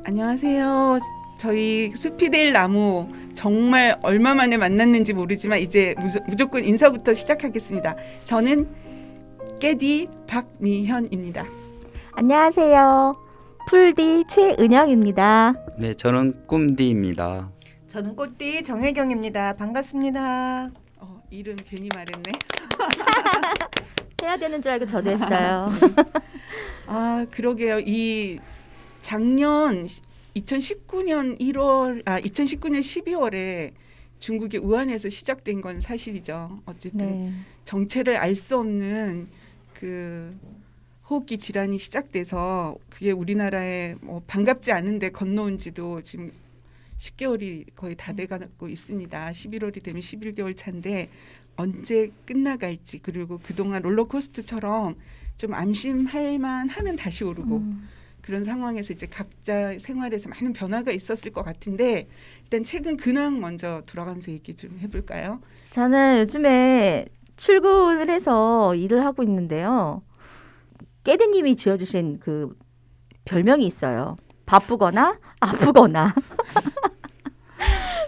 안녕하세요. 저희 숲이될 나무 정말 얼마 만에 만났는지 모르지만 이제 무조건 인사부터 시작하겠습니다. 저는 깨디 박미현입니다. 안녕하세요. 풀디 최은영입니다. 네, 저는 꿈디입니다. 저는 꽃띠 정혜경입니다. 반갑습니다. 이름 괜히 말했네. 해야 되는 줄 알고 저도 했어요. 아, 그러게요. 이 작년 2019년 12월에 중국의 우한에서 시작된 건 사실이죠. 어쨌든 네. 정체를 알 수 없는 그 호흡기 질환이 시작돼서 그게 우리나라에 뭐 반갑지 않은데 건너온 지도 지금 10개월이 거의 다 돼가고 있습니다. 11월이 되면 11개월 차인데 언제 끝나갈지, 그리고 그동안 롤러코스터처럼 좀 안심할 만하면 다시 오르고 그런 상황에서 이제 각자 생활에서 많은 변화가 있었을 것 같은데, 일단 최근 근황 먼저 돌아가면서 얘기 좀 해볼까요? 저는 요즘에 출근을 해서 일을 하고 있는데요. 깨디님이 지어주신 그 별명이 있어요. 바쁘거나 아프거나.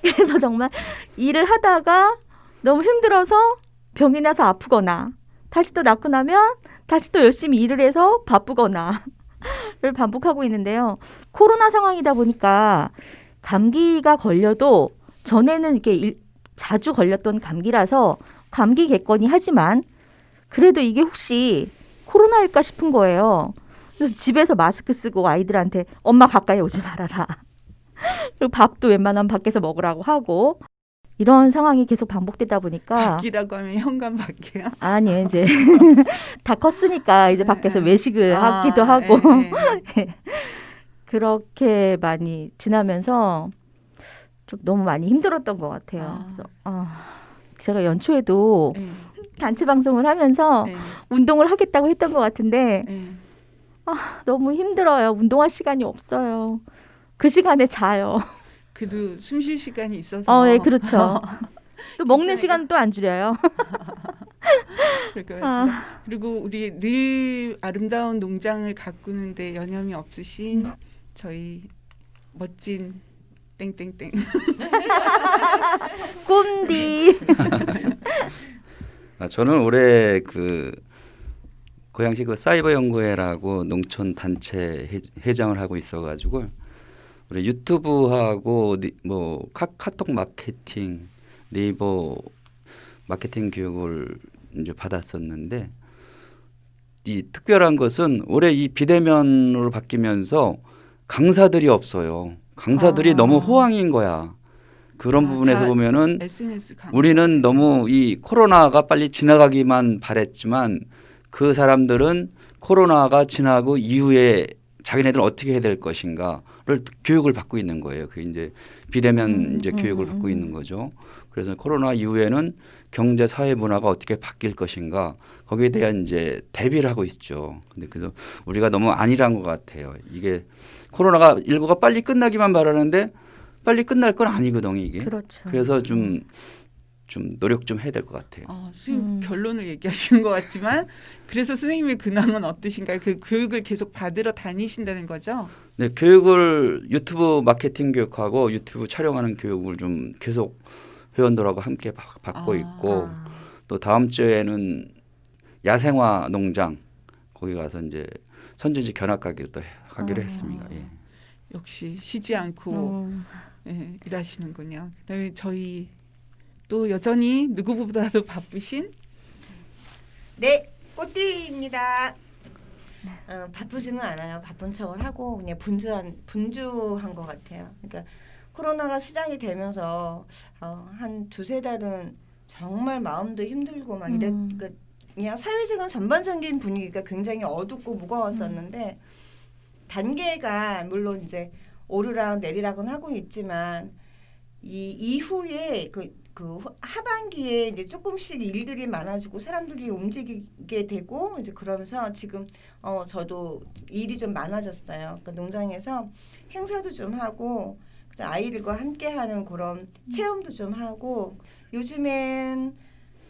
그래서 정말 일을 하다가 너무 힘들어서 병이 나서 아프거나, 다시 또 낫고 나면 다시 또 열심히 일을 해서 바쁘거나 를 반복하고 있는데요. 코로나 상황이다 보니까 감기가 걸려도 전에는 이렇게 자주 걸렸던 감기라서 감기 객관이 하지만 그래도 이게 혹시 코로나일까 싶은 거예요. 그래서 집에서 마스크 쓰고 아이들한테 엄마 가까이 오지 말아라. 그리고 밥도 웬만하면 밖에서 먹으라고 하고, 이런 상황이 계속 반복되다 보니까 밖이라고 하면 현관 밖이야. 아니요, 이제 다 컸으니까 이제 밖에서 외식을 하기도 하고 그렇게 많이 지나면서 좀 너무 많이 힘들었던 것 같아요. 그래서 제가 연초에도 단체 방송을 하면서 운동을 하겠다고 했던 것 같은데 너무 힘들어요. 운동할 시간이 없어요. 그 시간에 자요. 그래도 숨 쉴 시간이 있어서. 네, 그렇죠. 또 먹는 시간 또 안 줄여요. 그리고 우리 늘 아름다운 농장을 가꾸는데 여념이 없으신 저희 멋진 땡땡땡 꿈디. 저는 올해 고양시 사이버 연구회라고 농촌 단체 회장을 하고 있어가지고 우리 유튜브하고 뭐 카톡 마케팅, 네이버 마케팅 교육을 이제 받았었는데, 이 특별한 것은 올해 이 비대면으로 바뀌면서 강사들이 없어요. 강사들이 너무 호황인 거야. 그런 부분에서 보면은 SNS 우리는 너무 이 코로나가 빨리 지나가기만 바랬지만 그 사람들은 코로나가 지나고 이후에 자기네들 어떻게 해야 될 것인가를 교육을 받고 있는 거예요. 그 이제 비대면 이제 교육을 받고 있는 거죠. 그래서 코로나 이후에는 경제 사회 문화가 어떻게 바뀔 것인가, 거기에 대한 이제 대비를 하고 있죠. 근데 그래서 우리가 너무 안일한 것 같아요. 이게 코로나가 19가 빨리 끝나기만 바라는데 빨리 끝날 건 아니거든요, 이게. 그렇죠. 그래서 좀 노력 좀 해야 될 것 같아요. 선생님 결론을 얘기하시는 것 같지만, 그래서 선생님의 근황은 어떠신가요? 그 교육을 계속 받으러 다니신다는 거죠? 네, 교육을 유튜브 마케팅 교육하고 유튜브 촬영하는 교육을 좀 계속 회원들하고 함께 받고 있고, 또 다음 주에는 야생화 농장 거기 가서 이제 선진지 견학 가기도 하기로 했습니다. 예. 역시 쉬지 않고 일하시는군요. 그다음에 저희 또 여전히 누구보다도 바쁘신 네, 꽃띠입니다. 바쁘지는 않아요. 바쁜 척을 하고 그냥 분주한 것 같아요. 그러니까 코로나가 시작이 되면서 한 두세 달은 정말 마음도 힘들고 막 그러니까 그냥 사회적인 전반적인 분위기가 굉장히 어둡고 무거웠었는데, 단계가 물론 이제 오르락 내리락은 하고 있지만 이 이후에 그 하반기에 이제 조금씩 일들이 많아지고 사람들이 움직이게 되고 이제 그러면서 지금 저도 일이 좀 많아졌어요. 그러니까 농장에서 행사도 좀 하고 아이들과 함께하는 그런 체험도 좀 하고, 요즘엔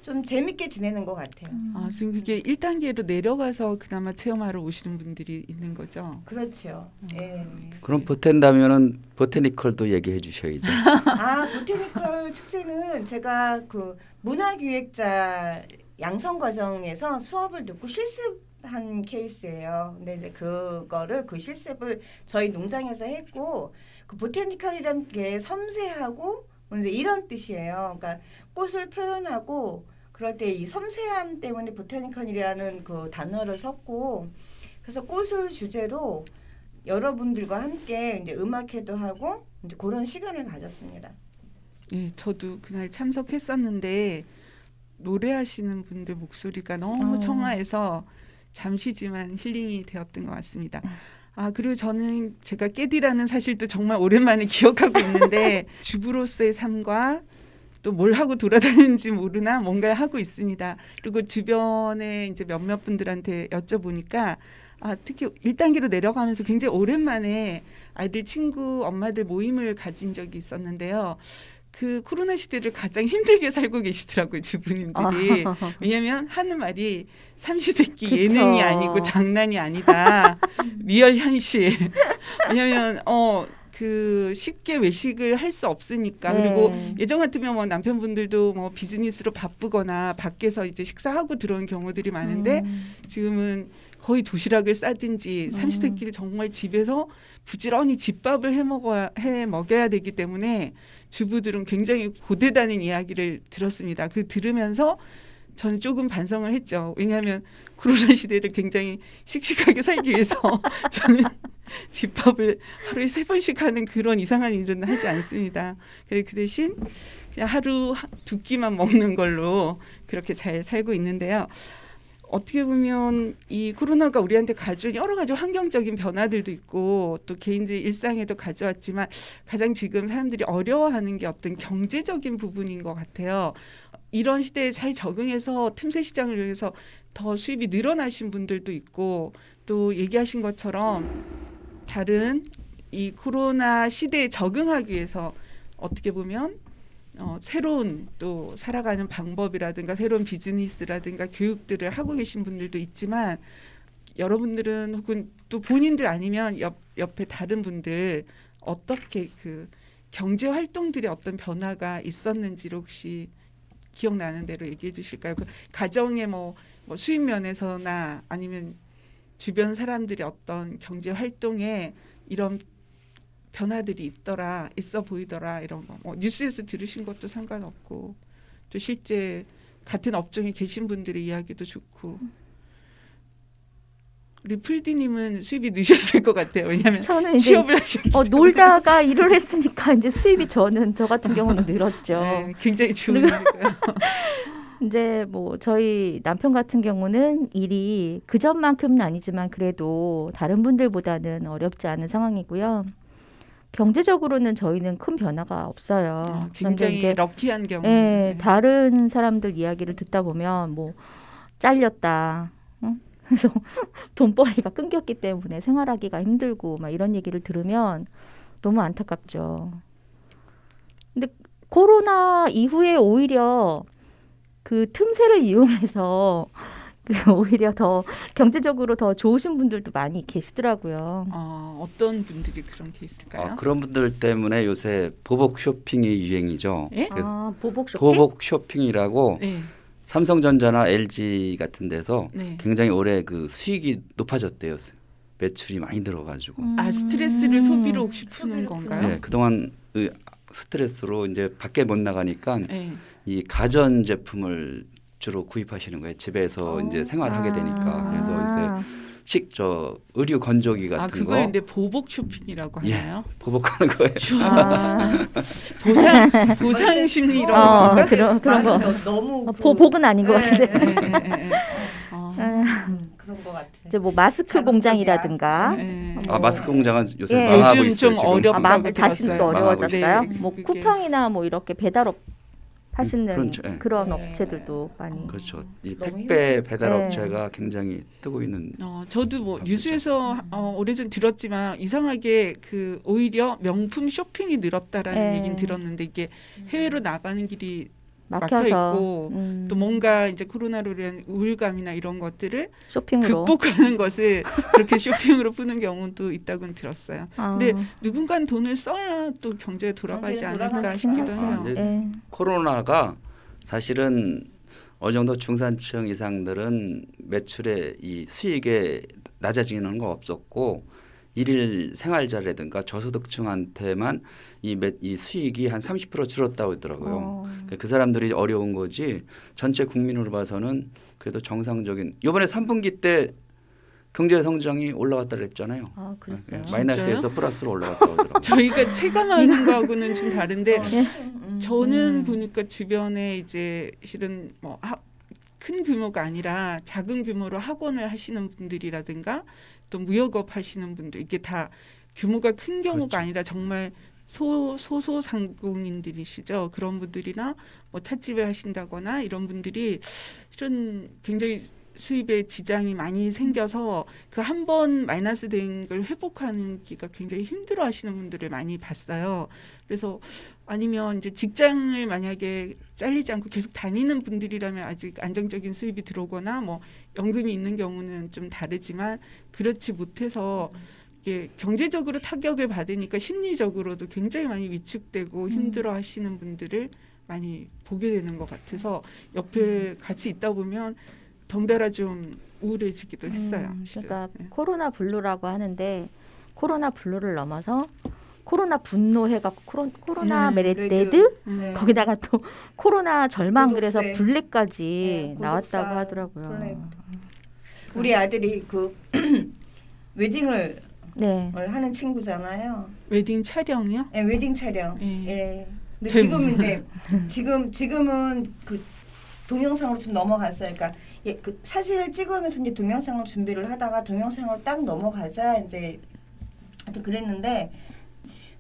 좀 재밌게 지내는 것 같아요. 아, 지금 그게 1단계로 내려가서 그나마 체험하러 오시는 분들이 있는 거죠. 그렇죠. 예. 그럼 보탠다면은 보테니컬도 얘기해 주셔야죠. 아, 보테니컬 축제는 제가 그 문화기획자 양성 과정에서 수업을 듣고 실습한 케이스예요. 근데 이제 그 실습을 저희 농장에서 했고, 그 보테니컬이라는 게 섬세하고 이제 이런 뜻이에요. 그러니까 꽃을 표현하고 그럴 때 이 섬세함 때문에 보테니컬이라는 그 단어를 썼고, 그래서 꽃을 주제로 여러분들과 함께 이제 음악회도 하고 이제 그런 시간을 가졌습니다. 예, 저도 그날 참석했었는데 노래하시는 분들 목소리가 너무 청아해서 잠시지만 힐링이 되었던 것 같습니다. 아, 그리고 저는 제가 깨디라는 사실도 정말 오랜만에 기억하고 있는데 주부로서의 삶과 또 뭘 하고 돌아다니는지 모르나 뭔가 하고 있습니다. 그리고 주변에 이제 몇몇 분들한테 여쭤보니까 아, 특히 1단계로 내려가면서 굉장히 오랜만에 아이들 친구 엄마들 모임을 가진 적이 있었는데요. 그 코로나 시대를 가장 힘들게 살고 계시더라고요, 주부님들이. 왜냐하면 하는 말이 삼시세끼 그쵸. 예능이 아니고 장난이 아니다. 리얼 현실. 왜냐하면 그 쉽게 외식을 할 수 없으니까. 네. 그리고 예전 같으면 뭐 남편분들도 뭐 비즈니스로 바쁘거나 밖에서 이제 식사하고 들어온 경우들이 많은데 지금은 거의 도시락을 싸든지 삼시세끼를 정말 집에서 부지런히 집밥을 해 먹여야 되기 때문에 주부들은 굉장히 고되다는 이야기를 들었습니다. 그 들으면서 저는 조금 반성을 했죠. 왜냐하면 코로나 시대를 굉장히 식식하게 살기 위해서 저는 집밥을 하루에 3번씩 하는 그런 이상한 일은 하지 않습니다. 그 대신 그냥 하루 2끼만 먹는 걸로 그렇게 잘 살고 있는데요. 어떻게 보면 이 코로나가 우리한테 가져온 여러 가지 환경적인 변화들도 있고 또 개인적인 일상에도 가져왔지만 가장 지금 사람들이 어려워하는 게 어떤 경제적인 부분인 것 같아요. 이런 시대에 잘 적응해서 틈새 시장을 이용해서 더 수입이 늘어나신 분들도 있고 또 얘기하신 것처럼 다른 이 코로나 시대에 적응하기 위해서 어떻게 보면 새로운 또 살아가는 방법이라든가 새로운 비즈니스라든가 교육들을 하고 계신 분들도 있지만 여러분들은 혹은 또 본인들 아니면 옆에 다른 분들 어떻게 그 경제 활동들이 어떤 변화가 있었는지를 혹시 기억나는 대로 얘기해 주실까요? 그 가정의 뭐 수입 면에서나 아니면 주변 사람들이 어떤 경제 활동에 이런 변화들이 있어 보이더라 이런 거 뉴스에서 들으신 것도 상관없고 또 실제 같은 업종에 계신 분들의 이야기도 좋고 우리 풀디님은 수입이 느셨을 것 같아요. 왜냐하면 저는 이제 취업을 하셨기 때문에 놀다가 일을 했으니까 이제 수입이 저 같은 경우는 늘었죠. 네, 굉장히 좋은 그리고- 일이고요. 이제 뭐 저희 남편 같은 경우는 일이 그 전만큼은 아니지만 그래도 다른 분들보다는 어렵지 않은 상황이고요. 경제적으로는 저희는 큰 변화가 없어요. 그런데 굉장히 이제 럭키한 경우. 예, 다른 사람들 이야기를 듣다 보면 뭐 잘렸다. 응? 그래서 돈벌이가 끊겼기 때문에 생활하기가 힘들고 막 이런 얘기를 들으면 너무 안타깝죠. 근데 코로나 이후에 오히려 그 틈새를 이용해서 오히려 더 경제적으로 더 좋으신 분들도 많이 계시더라고요. 어떤 분들이 그런 게 있을까요? 그런 분들 때문에 요새 보복 쇼핑이 유행이죠. 예? 보복 쇼핑? 보복 쇼핑이라고 네. 삼성전자나 LG 같은 데서 네. 굉장히 올해 그 수익이 높아졌대요. 매출이 많이 들어가지고. 스트레스를 소비로 혹시 푸는 소비로 건가요? 네, 그동안 스트레스로 이제 밖에 못 나가니까 네. 이 가전 제품을 주로 구입하시는 거예요. 집에서 이제 생활하게 되니까. 그래서 요새 의류 건조기 같은 그걸 거 근데 보복 쇼핑이라고 하나요? 보복하는 거예요. 보상 심리 이런 어, 건가? 그런 거. 너무 보복은 아닌 것 네. 같은데. 그런 것 같아. 이제 뭐 마스크 자극적이야. 공장이라든가 마스크 공장은 요새 예. 망하고 요즘 있어요. 좀 지금. 어렵다고 다시 또 들었어요. 어려워졌어요. 네, 뭐 그게- 쿠팡이나 뭐 이렇게 배달업 하시는 그렇죠. 예. 그런 네. 업체들도 많이. 그렇죠. 이 너무 택배 배달 네. 업체가 굉장히 뜨고 있는. 저도 뭐 바쁘죠. 뉴스에서 오래전 들었지만 이상하게 그 오히려 명품 쇼핑이 늘었다라는 네. 얘기는 들었는데 이게 해외로 나가는 길이 막혀 막혀서 있고 또 뭔가 이제 코로나로 인한 우울감이나 이런 것들을 쇼핑으로. 극복하는 것을 그렇게 쇼핑으로 푸는 경우도 있다고는 들었어요. 아, 근데 누군가는 돈을 써야 또 경제가 돌아가지 경제가 않을까 돌아가긴 싶기도 하죠. 해요. 네. 예. 코로나가 사실은 어느 정도 중산층 이상들은 매출의 이 수익에 낮아지는 거 없었고 일일 생활자라든가 저소득층한테만 이 수익이 한 30% 줄었다고 하더라고요. 그 사람들이 어려운 거지 전체 국민으로 봐서는 그래도 정상적인 이번에 3분기 때 경제 성장이 올라갔다 그랬잖아요. 아, 그랬어요. 예, 마이너스에서 플러스로 올라갔다고 하더라고요. 저희가 체감하는 거하고는 좀 다른데 네. 저는 보니까 주변에 이제 실은 뭐 큰 규모가 아니라 작은 규모로 학원을 하시는 분들이라든가 또 무역업 하시는 분들 이게 다 규모가 큰 경우가 그렇죠. 아니라 정말 소상공인들이시죠. 그런 분들이나 뭐 찻집을 하신다거나 이런 분들이 실은 굉장히 수입에 지장이 많이 생겨서 그 한 번 마이너스 된 걸 회복하기가 굉장히 힘들어 하시는 분들을 많이 봤어요. 그래서 아니면 이제 직장을 만약에 잘리지 않고 계속 다니는 분들이라면 아직 안정적인 수입이 들어오거나 뭐 연금이 있는 경우는 좀 다르지만 그렇지 못해서 이게 경제적으로 타격을 받으니까 심리적으로도 굉장히 많이 위축되고 힘들어 하시는 분들을 많이 보게 되는 것 같아서 옆에 같이 있다 보면 덩달아 좀 우울해지기도 했어요. 실은. 그러니까 네. 코로나 블루라고 하는데 코로나 블루를 넘어서 코로나 분노 해갖고 코로나 메레데드 네. 거기다가 또 코로나 절망 고독세. 그래서 블랙까지 네, 나왔다고 고독사, 하더라고요. 블랙. 우리 아들이 그 웨딩을 네. 하는 친구잖아요. 웨딩 촬영이요? 네, 웨딩 촬영. 예. 예. 근데 제- 지금 이제 지금은 그 동영상으로 좀 넘어갔어요. 그러니까 그 사진을 찍으면서 이제 동영상을 준비를 하다가 동영상으로 딱 넘어가자 이제 하여튼 그랬는데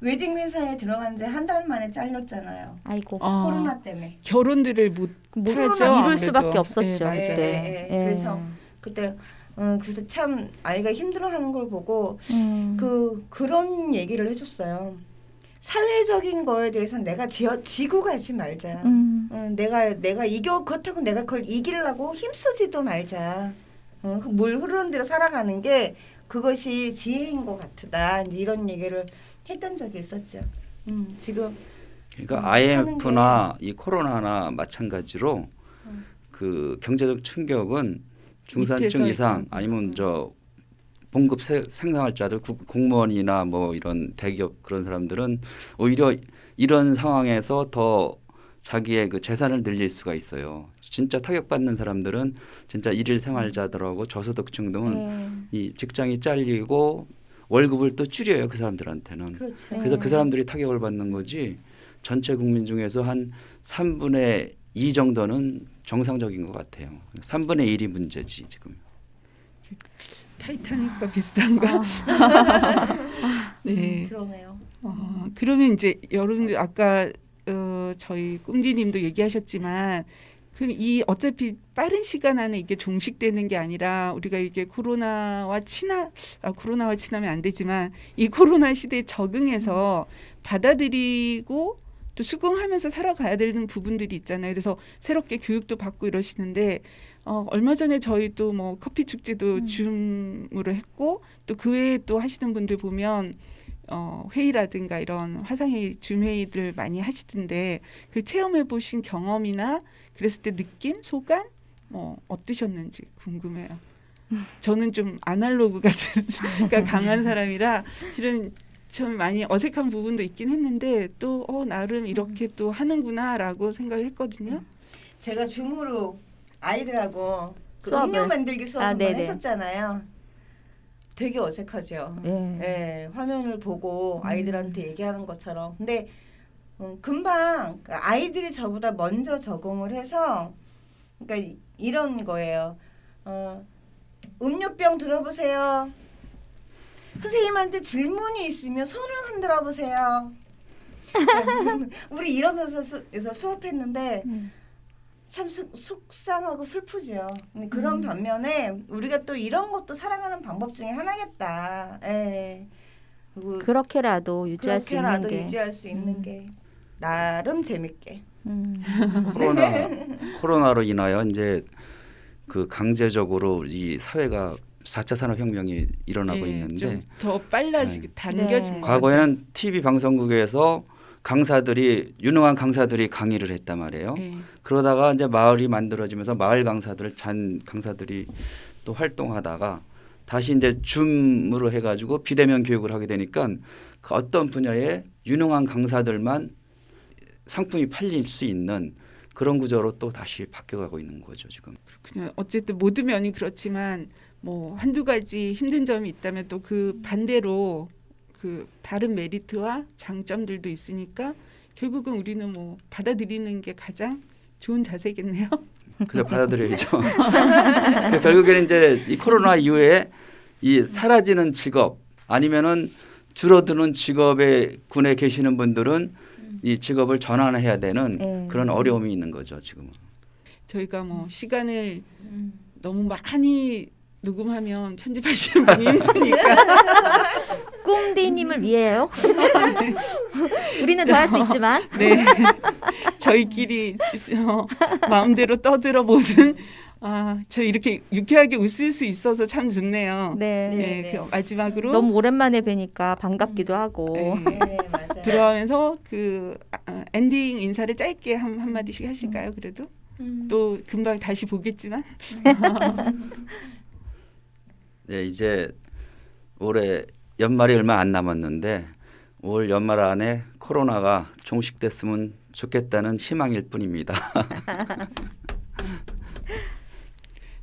웨딩 회사에 들어간 지 한 달 만에 잘렸잖아요. 아이고 코로나 때문에. 결혼들을 못 뭐 하죠. 미룰 아무래도. 수밖에 없었죠. 예, 맞아요. 그때. 예, 그래서 그때 그래서 참 아이가 힘들어하는 걸 보고 그런 얘기를 해줬어요. 사회적인 거에 대해서는 내가 지고 가지 말자. 내가 그렇다고 내가 그걸 이기려고 힘쓰지도 말자. 물 흐르는 대로 살아가는 게 그것이 지혜인 것 같다. 이제 이런 얘기를 했던 적이 있었죠. 지금 그러니까 IMF나 이 코로나나 마찬가지로 그 경제적 충격은 중산층 밑에서 이상 일단. 아니면 저 봉급 생산할자들 공무원이나 뭐 이런 대기업 그런 사람들은 오히려 이런 상황에서 더 자기의 그 재산을 늘릴 수가 있어요. 진짜 타격받는 사람들은 진짜 일일 생활자들하고 저소득층 등은 이 직장이 잘리고 월급을 또 줄여요. 그 사람들한테는. 그렇죠. 그래서 그 사람들이 타격을 받는 거지 전체 국민 중에서 한 3분의 2 정도는 정상적인 것 같아요. 3분의 1이 문제지 지금. 타이타닉과 비슷한가? 네. 그러네요. 그러면 이제 여러분들 아까 저희 꿈디님도 얘기하셨지만 그럼 이 어차피 빠른 시간 안에 이게 종식되는 게 아니라 우리가 이게 코로나와 친하면 안 되지만 이 코로나 시대에 적응해서 받아들이고 또 수긍하면서 살아가야 되는 부분들이 있잖아요. 그래서 새롭게 교육도 받고 이러시는데 얼마 전에 저희 또 뭐 커피 축제도 줌으로 했고 또 그 외에 또 하시는 분들 보면 회의라든가 이런 화상회의, 줌회의들 많이 하시던데 그 체험해 보신 경험이나 그랬을 때 느낌, 소감 어떠셨는지 궁금해요. 저는 좀 아날로그가 강한 사람이라 실은 좀 많이 어색한 부분도 있긴 했는데 또 나름 이렇게 또 하는구나라고 생각을 했거든요. 제가 줌으로 아이들하고 그 수업을. 음료 만들기 수업 한번 네네. 했었잖아요. 되게 어색하죠. 예, 화면을 보고 아이들한테 얘기하는 것처럼. 근데 금방 아이들이 저보다 먼저 적응을 해서 그러니까 이런 거예요. 음료병 들어보세요. 선생님한테 질문이 있으면 손을 흔들어 보세요. 우리 이러면서 수업했는데 참 속상하고 슬프죠. 근데 그런 반면에 우리가 또 이런 것도 살아가는 방법 중에 하나겠다. 예. 그렇게라도 유지할 수 있는 그렇게라도 게. 유지할 수 있는 게. 나름 재밌게. 코로나로 인하여 이제 그 강제적으로 이 사회가 4차 산업혁명이 일어나고 예, 있는데 좀 더 빨라지게 네. 당겨진 네. 것 과거에는 TV 방송국에서 유능한 강사들이 강의를 했단 말이에요. 같아요. 예. 그러다가 이제 마을이 만들어지면서 마을 강사들이 또 활동하다가 다시 이제 줌으로 해가지고 비대면 교육을 하게 되니까 그 어떤 분야의 유능한 강사들만 상품이 팔릴 수 있는 그런 구조로 또 다시 바뀌어가고 있는 거죠 지금. 그냥 어쨌든 모든 면이 그렇지만 뭐 한두 가지 힘든 점이 있다면 또 그 반대로 그 다른 메리트와 장점들도 있으니까 결국은 우리는 뭐 받아들이는 게 가장 좋은 자세겠네요. 그저 받아들여야죠. 결국에는 이제 이 코로나 이후에 이 사라지는 직업 아니면은 줄어드는 직업에 군에 계시는 분들은 이 직업을 전환해야 되는 네. 그런 어려움이 있는 거죠 지금은. 저희가 뭐 시간을 너무 많이 녹음하면 편집하시는 분이 힘드니까 꿈디님을 위해요. 우리는 더 할 수 있지만. 네 저희끼리 마음대로 떠들어 보는 저 이렇게 유쾌하게 웃을 수 있어서 참 좋네요. 네. 네, 네. 그 마지막으로 너무 오랜만에 뵈니까 반갑기도 하고. 네. 네, 맞아요. 들어가면서 그 엔딩 인사를 짧게 한마디씩 하실까요? 그래도 또 금방 다시 보겠지만 네, 이제 올해 연말이 얼마 안 남았는데 올 연말 안에 코로나가 종식됐으면 좋겠다는 희망일 뿐입니다.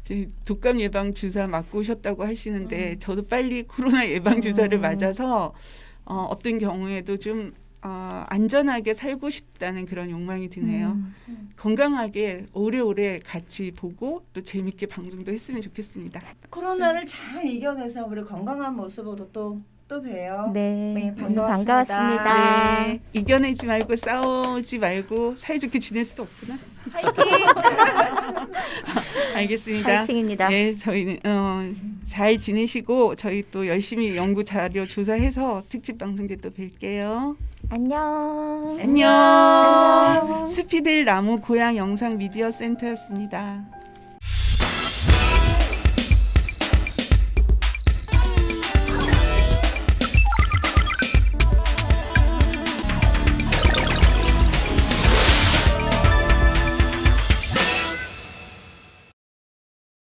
이제 독감 예방 주사 맞고 오셨다고 하시는데 저도 빨리 코로나 예방 주사를 맞아서 어떤 경우에도 좀 안전하게 살고 싶다는 그런 욕망이 드네요. 건강하게 오래오래 같이 보고 또 재밌게 방송도 했으면 좋겠습니다. 코로나를 잘 이겨내서 우리 건강한 모습으로 또 봬요. 네. 네, 반갑습니다. 네, 이겨내지 말고 싸우지 말고 사이좋게 지낼 수도 없구나. 화이팅! 알겠습니다. 파이팅입니다. 네, 저희는 잘 지내시고 저희 또 열심히 연구 자료 조사해서 특집 방송 때 또 뵐게요. 안녕. 안녕. 스피델 나무 고향 영상 미디어 센터였습니다.